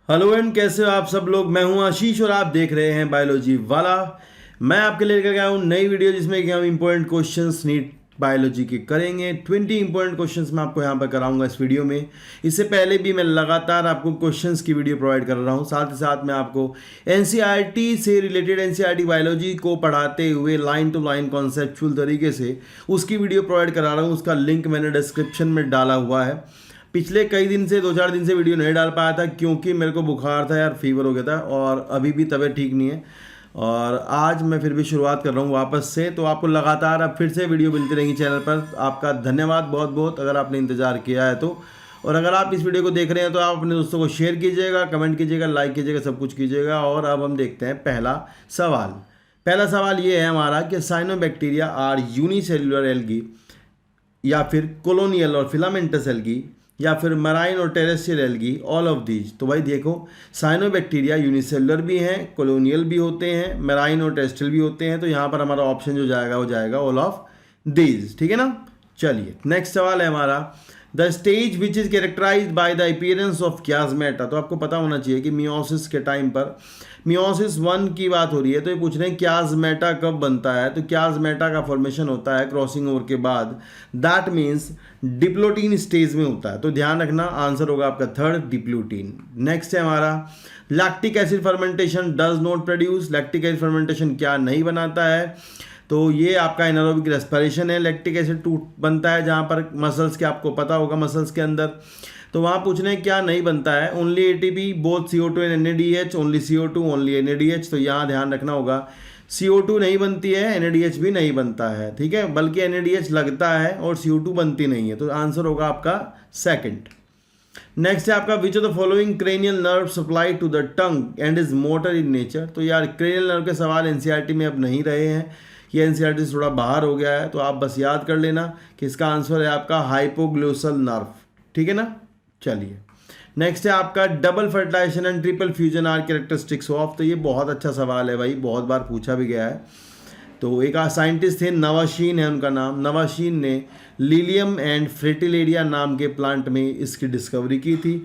Hello and कैसे हो आप सब लोग। मैं हूं आशीष और आप देख रहे हैं बायोलॉजी वाला। मैं आपके लिए लेकर गया हूं नई वीडियो जिसमें कि हम इंपॉर्टेंट क्वेश्चंस नीट बायोलॉजी के करेंगे। 20 इंपॉर्टेंट क्वेश्चंस मैं आपको यहां पर कराऊंगा इस वीडियो में। इससे पहले भी मैं लगातार आपको क्वेश्चंस की वीडियो प्रोवाइड कर रहा हूं। साथ ही साथ मैं आपको एनसीईआरटी से रिलेटेड एनसीईआरटी बायोलॉजी को पढ़ाते हुए लाइन टू लाइन कॉन्सेप्चुअल तरीके से उसकी वीडियो प्रोवाइड करा रहा हूँ। उसका लिंक मैंने डिस्क्रिप्शन में डाला हुआ है। पिछले कई दिन से 2-4 दिन से वीडियो नहीं डाल पाया था क्योंकि मेरे को बुखार था यार, फीवर हो गया था और अभी भी तबीयत ठीक नहीं है। और आज मैं फिर भी शुरुआत कर रहा हूँ वापस से, तो आपको लगातार अब फिर से वीडियो मिलती रहेंगी चैनल पर। आपका धन्यवाद बहुत बहुत अगर आपने इंतज़ार किया है तो। और अगर आप इस वीडियो को देख रहे हैं तो आप अपने दोस्तों को शेयर कीजिएगा, कमेंट कीजिएगा, लाइक कीजिएगा, सब कुछ कीजिएगा। और अब हम देखते हैं पहला सवाल। पहला सवाल ये है हमारा कि साइनोबैक्टीरिया आर यूनिसेल्युलर एल्गी या फिर कॉलोनियल और फिलामेंटस एल्गी या फिर मराइन और terrestrial algae, all of these. तो भाई देखो, साइनोबैक्टीरिया यूनिसेलुलर भी हैं, कॉलोनियल भी होते हैं, मराइन और टेरेस्ट्रियल भी होते हैं। तो यहाँ पर हमारा ऑप्शन जो जाएगा वो जाएगा ऑल ऑफ दीज। ठीक है ना। चलिए नेक्स्ट सवाल है हमारा, the stage which is characterised by the appearance of क्याजमेटा। तो आपको पता होना चाहिए कि मियोसिस के टाइम पर मियोसिस 1 की बात हो रही है। तो ये पूछ रहे हैं क्याजमेटा कब बनता है। तो क्याजमेटा का फॉर्मेशन होता है क्रॉसिंग ओवर के बाद, दैट मीन्स डिप्लोटीन स्टेज में होता है। तो ध्यान रखना, आंसर होगा आपका थर्ड, डिप्लोटीन। नेक्स्ट है हमारा, lactic acid fermentation does not produce. Lactic acid fermentation क्या नहीं बनाता है। तो ये आपका एनारोबिक रेस्पिरेशन है। लैक्टिक एसिड बनता है जहाँ पर मसल्स के, आपको पता होगा मसल्स के अंदर। तो वहाँ पूछ रहे हैं क्या नहीं बनता है। Only ATP, both CO2 and NADH, only CO2, only NADH। तो यहाँ ध्यान रखना होगा, CO2 नहीं बनती है, NADH भी नहीं बनता है। ठीक है, बल्कि NADH लगता है और CO2 बनती नहीं है। तो आंसर होगा आपका सेकंड। नेक्स्ट है आपका, which of the following cranial nerve supply to the tongue and is motor in nature. तो यार क्रेनियल नर्व के सवाल एनसीईआरटी में अब नहीं रहे हैं, ये एनसीईआरटी से थोड़ा बाहर हो गया है। तो आप बस याद कर लेना कि इसका आंसर है आपका हाइपोग्लोसल नर्व। ठीक है ना। चलिए नेक्स्ट है आपका, double fertilisation and triple fusion are characteristics of. तो ये बहुत अच्छा सवाल है भाई, बहुत बार पूछा भी गया है। तो एक साइंटिस्ट थे, नवाशीन है उनका नाम। नवाशीन ने लिलियम एंड फ्रेटिलेरिया नाम के प्लांट में इसकी डिस्कवरी की थी।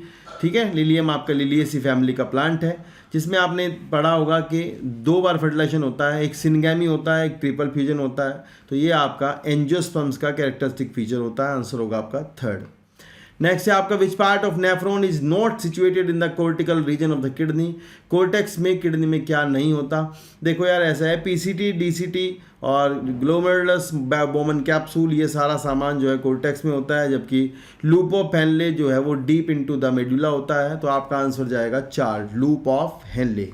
ठीक है, लिलियम आपका लिलियेसी फैमिली का प्लांट है, जिसमें आपने पढ़ा होगा कि 2 बार फर्टिलाइजेशन होता है, एक सिनगैमी होता है, एक ट्रिपल फ्यूजन होता है। तो ये आपका एंजियोस्पर्म्स का कैरेक्टरिस्टिक फीचर होता है। आंसर होगा आपका थर्ड। नेक्स्ट है आपका, which part of nephron is not situated in the cortical region of the kidney. Cortex में, किडनी में क्या नहीं होता। देखो यार ऐसा है, PCT, DCT और ग्लोमेरुलस बोमन कैप्सूल, ये सारा सामान जो है कोर्टेक्स में होता है, जबकि लूप ऑफ हेनले जो है वो डीप इनटू द मेडुला होता है। तो आपका आंसर जाएगा 4, लूप ऑफ हेनले।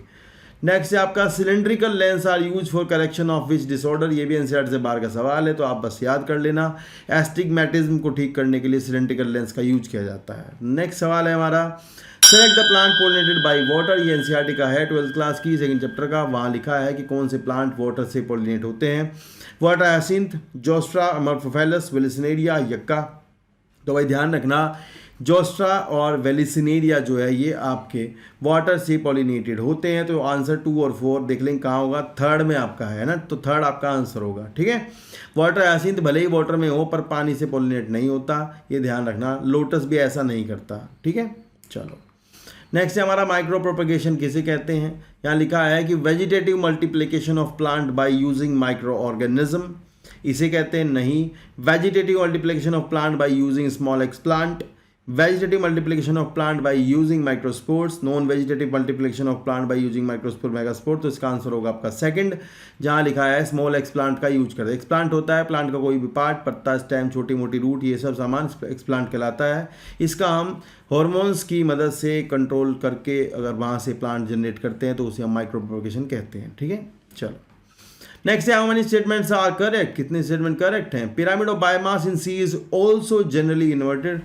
नेक्स्ट है आपका, cylindrical lens are use for correction of which disorder. ये भी एनसीईआरटी से बाहर का सवाल है, तो आप बस याद कर लेना, एस्टिग्मेटिज्म को ठीक करने के लिए सिलेंड्रिकल लेंस का यूज किया जाता है। नेक्स्ट सवाल है हमारा, select the plant pollinated by water. ये एनसीईआरटी का है 12th क्लास की सेकंड चैप्टर का। वहाँ लिखा है कि कौन से प्लांट वाटर से पोलिनेट होते हैं। Water hyacinth, zostera, amorphophallus, vallisneria, yucca. तो भाई ध्यान रखना, जोस्ट्रा और वेलिसिनेरिया जो है ये आपके वाटर से पॉलिनेटेड होते हैं। तो आंसर 2 और 4 देख लें कहाँ होगा, थर्ड में आपका है ना। तो थर्ड आपका आंसर होगा। ठीक है, वाटर हायसिंथ भले ही वाटर में हो पर पानी से पॉलिनेट नहीं होता, ये ध्यान रखना। लोटस भी ऐसा नहीं करता। ठीक है, चलो नेक्स्ट है हमारा, माइक्रो प्रोपगेशन किसे कहते हैं। यहाँ लिखा है कि vegetative multiplication of plant by using micro organism, इसे कहते हैं नहीं। Vegetative multiplication of plant by using small explant, vegetative multiplication of plant by using microspores, non vegetative multiplication of plant by using microspore, megaspore. तो इसका answer होगा आपका second, जहां लिखा है स्मॉल एक्सप्लांट का यूज करते हैं। एक्सप्लांट होता है प्लांट का कोई भी पार्ट, पत्ता, स्टेम, छोटी मोटी रूट, ये सब सामान एक्सप्लांट कहलाता है। इसका हम हॉर्मोन्स की मदद से कंट्रोल करके अगर वहाँ से प्लांट जनरेट करते हैं तो उसे हम माइक्रो प्रोपगेशन कहते हैं। ठीक है, चलो नेक्स्ट है, how many statements are correct. कितने स्टेटमेंट करेक्ट हैं। Pyramid of biomass in sea is also generally inverted.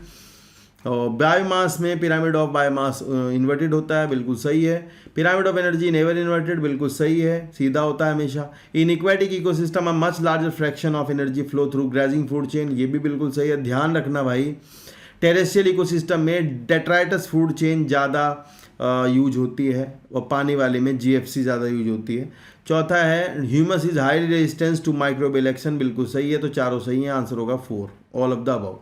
और बायोमास में पिरामिड ऑफ बायोमास इन्वर्टेड होता है, बिल्कुल सही है। Pyramid of energy never inverted, बिल्कुल सही है, सीधा होता है हमेशा। In aquatic ecosystem a much larger fraction of energy flow through grazing food chain, ये भी बिल्कुल सही है। ध्यान रखना भाई, टेरेस्ट्रियल इकोसिस्टम में डेट्राइटस फूड चेन ज़्यादा यूज होती है और पानी वाले में GFC ज़्यादा यूज होती है। चौथा है, humus is highly resistance to microbial action, बिल्कुल सही है। तो चारों सही है, आंसर होगा 4, all of the above.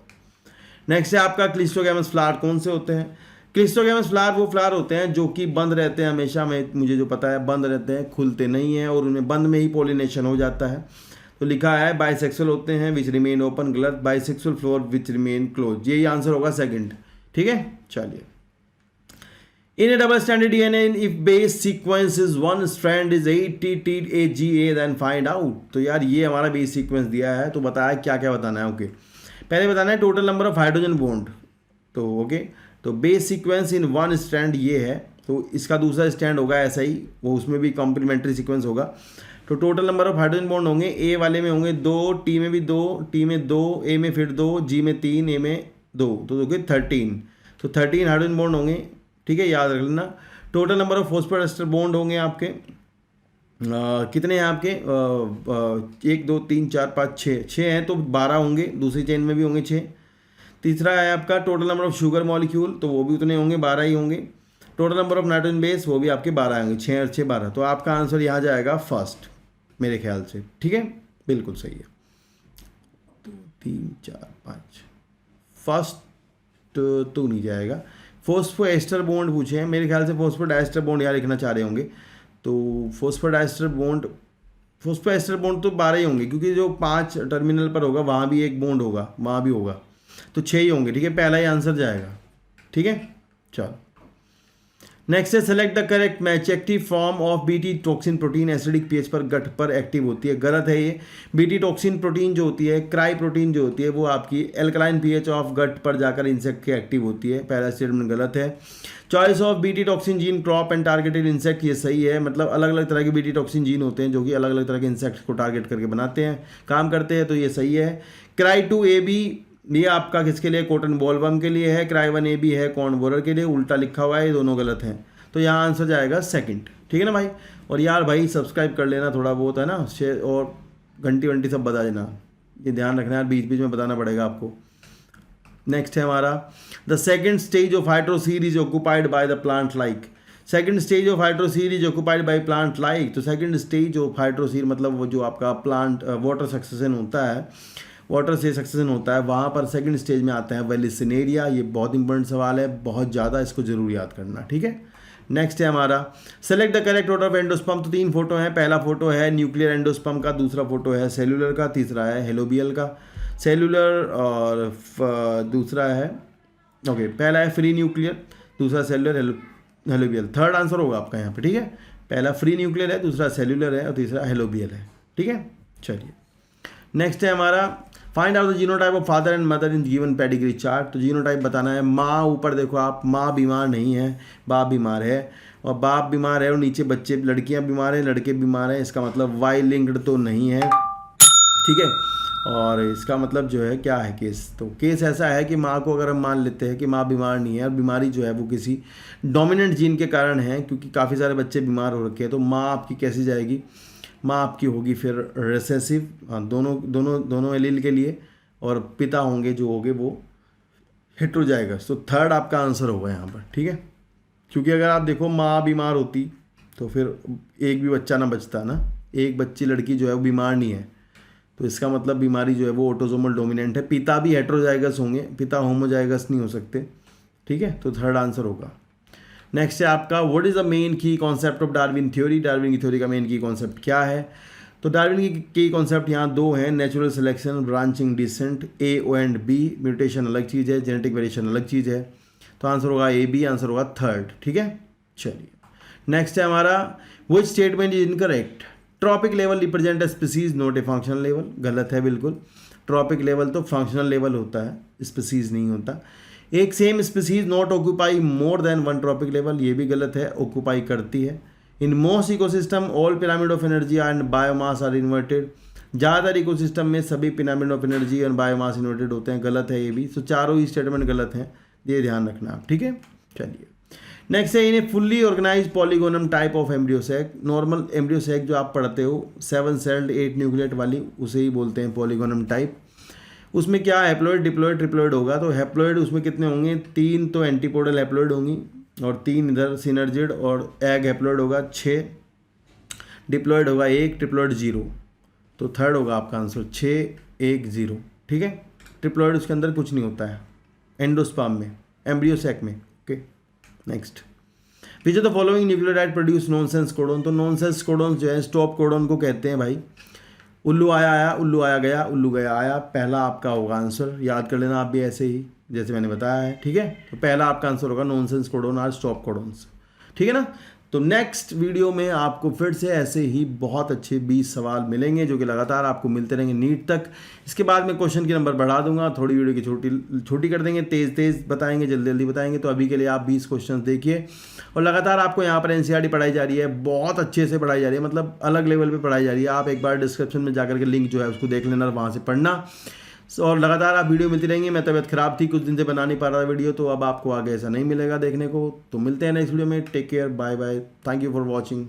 Next है आपका, क्लिस्ट्रोगैमस फ्लावर कौन से होते हैं। क्लिस्टोगैमस फ्लावर वो फ्लावर होते हैं जो कि बंद रहते हैं हमेशा, मुझे जो पता है बंद रहते हैं, खुलते नहीं हैं और उनमें बंद में ही पोलिनेशन हो जाता है। तो लिखा है बाइसेक्सुअल होते हैं विच रिमेन ओपन, गलत, bisexual floor which remain close, यही आंसर होगा सेकंड। ठीक है, चलिए। In a double-stranded DNA, if base sequence is one strand is 8TTAGA, then find out। तो यार ये हमारा बेस सीक्वेंस दिया है, तो बताया क्या क्या बताना है। ओके, पहले बताना है total number of hydrogen bond. तो ओके, तो base sequence in one strand ये है, तो इसका दूसरा स्टैंड होगा ऐसा ही, वो उसमें भी कॉम्प्लीमेंट्री सीक्वेंस होगा। तो total number of hydrogen bond होंगे, ए वाले में होंगे 2, टी में भी 2, टी में 2, ए में फिर 2, जी में 3, ए में 2, तो देखिए 13। तो 13 हाइड्रोजन बॉन्ड होंगे। ठीक है, याद रख लेना। Total number of phosphoester bond होंगे आपके कितने हैं आपके 1 2 3 4 5 6 हैं, तो 12 होंगे, दूसरी चेन में भी होंगे 6। तीसरा है आपका total number of sugar molecule, तो वो भी उतने होंगे, 12 ही होंगे। Total number of nitrogen base वो भी आपके 12 होंगे, 6 और 6 12। तो आपका आंसर यहाँ जाएगा फर्स्ट मेरे ख्याल से। ठीक है, बिल्कुल सही है। 2 3 4 5 फर्स्ट तो नहीं जाएगा। फॉस्फोएस्टर बॉन्ड पूछे हैं, मेरे ख्याल से फॉस्फोडाइस्टर बॉन्ड यहाँ लिखना चाह रहे होंगे। तो फॉस्फोडाइस्टर बॉन्ड, फॉस्फोएस्टर बॉन्ड तो 12 ही होंगे, क्योंकि जो 5 टर्मिनल पर होगा वहाँ भी एक बॉन्ड होगा, वहाँ भी होगा, तो 6 ही होंगे। ठीक है, पहला ही आंसर जाएगा। ठीक है, चलो नेक्स्ट है select the correct match. Active form of BT toxin protein acidic pH पर गट पर एक्टिव होती है, गलत है ये। बीटी टॉक्सिन प्रोटीन जो होती है, क्राई प्रोटीन जो होती है, वो आपकी एल्कलाइन पीएच ऑफ गट पर जाकर इंसेक्ट के एक्टिव होती है, पहला स्टेटमेंट गलत है। Choice of BT toxin gene crop and targeted insect, ये सही है, मतलब अलग अलग तरह के बीटी टॉक्सिन जीन होते हैं जो कि अलग अलग तरह के इंसेक्ट्स को टारगेट करके बनाते हैं, काम करते हैं, तो ये सही है। क्राई 2AB ये आपका किसके लिए, कॉटन बॉलवर्म के लिए है। क्राई 1AB है कॉर्न बोरर के लिए, उल्टा लिखा हुआ है, ये दोनों गलत हैं, तो यहाँ आंसर जाएगा सेकंड। ठीक है ना भाई, और यार भाई सब्सक्राइब कर लेना थोड़ा बहुत, है ना, शेयर और घंटी वंटी सब बता देना, ये ध्यान रखना यार, बीच बीच में बताना पड़ेगा आपको। नेक्स्ट है हमारा the second stage of hydrosere is occupied by the plant like. Second stage of hydrosere is occupied by plant like, तो सेकंड स्टेज ऑफ हाइड्रोसीर मतलब वो जो आपका प्लांट वाटर सक्सेशन होता है, वाटर से सक्सेशन होता है, वहाँ पर सेकंड स्टेज में आता है वेलिसिनेरिया। ये बहुत इंपॉर्टेंट सवाल है, बहुत ज़्यादा, इसको जरूर याद करना। ठीक है, नेक्स्ट है हमारा select the correct order of endosperm. तो 3 फोटो हैं, पहला फोटो है न्यूक्लियर एंडोस्पर्म का, दूसरा फोटो है सेलुलर का, तीसरा है हेलोबियल का। सेलुलर और दूसरा है ओके, पहला है फ्री न्यूक्लियर, दूसरा सेलुलर, हेलोबियल। थर्ड आंसर होगा आपका यहाँ पे। ठीक है, पहला फ्री न्यूक्लियर है, दूसरा सेलुलर है और तीसरा हेलोबियल है। ठीक है, चलिए नेक्स्ट है हमारा find out the genotype of father and mother in given pedigree chart. तो जीनोटाइप बताना है। माँ, ऊपर देखो आप, माँ बीमार नहीं है, बाप बीमार है, और बाप बीमार है और नीचे बच्चे, लड़कियाँ बीमार हैं, लड़के बीमार हैं, इसका मतलब वाई लिंक्ड तो नहीं है। ठीक है, और इसका मतलब जो है क्या है केस, तो केस ऐसा है कि माँ को अगर हम मान लेते हैं कि माँ बीमार नहीं है और बीमारी जो है वो किसी डोमिनेंट जीन के कारण है, क्योंकि काफ़ी सारे बच्चे बीमार हो रखे हैं, तो माँ आपकी कैसी जाएगी, माँ आपकी होगी फिर रिसेसिव, दोनों एलील के लिए, और पिता होंगे जो होंगे वो हेटेरोजाइगस। तो थर्ड आपका आंसर होगा यहाँ पर। ठीक है, क्योंकि अगर आप देखो माँ बीमार होती तो फिर एक भी बच्चा ना बचता ना, एक बच्ची लड़की जो है वो बीमार नहीं है, तो इसका मतलब बीमारी जो है वो ऑटोसोमल डोमिनेंट है। पिता भी हेटेरोजाइगस होंगे, पिता होमोजाइगस नहीं हो सकते। ठीक है, तो थर्ड आंसर होगा। नेक्स्ट है आपका what is the main key concept of Darwin theory. Darwin की थ्योरी का मेन की कॉन्सेप्ट क्या है, तो डार्विन की कॉन्सेप्ट यहाँ 2 हैं, natural selection, branching descent, A O and B. Mutation अलग चीज़ है, जेनेटिक वेरिएशन अलग चीज़ है, तो आंसर होगा ए बी, आंसर होगा थर्ड। ठीक है, चलिए नेक्स्ट है हमारा which statement is incorrect. Trophic level represent a species not a functional level, गलत है बिल्कुल। ट्रॉपिक लेवल तो फंक्शनल लेवल होता है, स्पीसीज नहीं होता। एक same species not occupy more than 1 trophic level, ये भी गलत है, ऑक्यूपाई करती है। In most ecosystem all pyramid of energy and biomass are inverted. ज़्यादातर इकोसिस्टम में सभी पिरामिड ऑफ एनर्जी और बायोमास इन्वर्टेड होते हैं, गलत है ये भी। तो चारों ही स्टेटमेंट गलत हैं, ये ध्यान रखना आप। ठीक है, चलिए नेक्स्ट है इन्हें fully organise polygonum type of embryo sac. Normal embryo sac जो आप पढ़ते हो 7 सेल्ड 8 न्यूक्लिएट वाली, उसे ही बोलते हैं पॉलीगोनम टाइप। उसमें क्या हैप्लॉइड, डिप्लॉइड, ट्रिप्लॉइड होगा। तो हैप्लॉइड उसमें कितने होंगे, 3 तो एंटीपोडल हैप्लॉइड होंगी और 3 इधर सिनर्जिड, और एग हैप्लॉइड होगा 6, डिप्लॉइड होगा 1, ट्रिप्लॉइड 0। तो थर्ड होगा आपका आंसर 6 1 0। ठीक है, ट्रिप्लॉइड उसके अंदर कुछ नहीं होता है एंडोस्पर्म में, एम्ब्रियोसैक में। Okay, next, which of the following nucleotide produce nonsense codon. तो नॉनसेंस कोडोन जो है स्टॉप कोडोन को कहते हैं भाई। उल्लू आया, उल्लू आया गया, उल्लू गया आया, पहला आपका होगा आंसर। याद कर लेना आप भी ऐसे ही जैसे मैंने बताया है, ठीक है। तो पहला आपका आंसर होगा नॉनसेंस कोडोन और स्टॉप कोडोन्स, ठीक है ना। तो नेक्स्ट वीडियो में आपको फिर से ऐसे ही बहुत अच्छे 20 सवाल मिलेंगे जो कि लगातार आपको मिलते रहेंगे नीट तक। इसके बाद मैं क्वेश्चन की नंबर बढ़ा दूंगा, थोड़ी वीडियो की छोटी कर देंगे, तेज़ बताएंगे, जल्दी बताएंगे। तो अभी के लिए आप 20 क्वेश्चन देखिए और लगातार आपको यहाँ पर एनसीईआरटी पढ़ाई जा रही है, बहुत अच्छे से पढ़ाई जा रही है, मतलब अलग लेवल पर पढ़ाई जा रही है। आप एक बार डिस्क्रिप्शन में जाकर के लिंक जो है उसको देख लेना, वहाँ से पढ़ना। और लगातार आप वीडियो मिलती रहेंगी। मैं तबीयत खराब थी, कुछ दिन से बना नहीं पा रहा था वीडियो, तो अब आपको आगे ऐसा नहीं मिलेगा देखने को। तो मिलते हैं नेक्स्ट वीडियो में। Take care, bye bye, thank you for watching.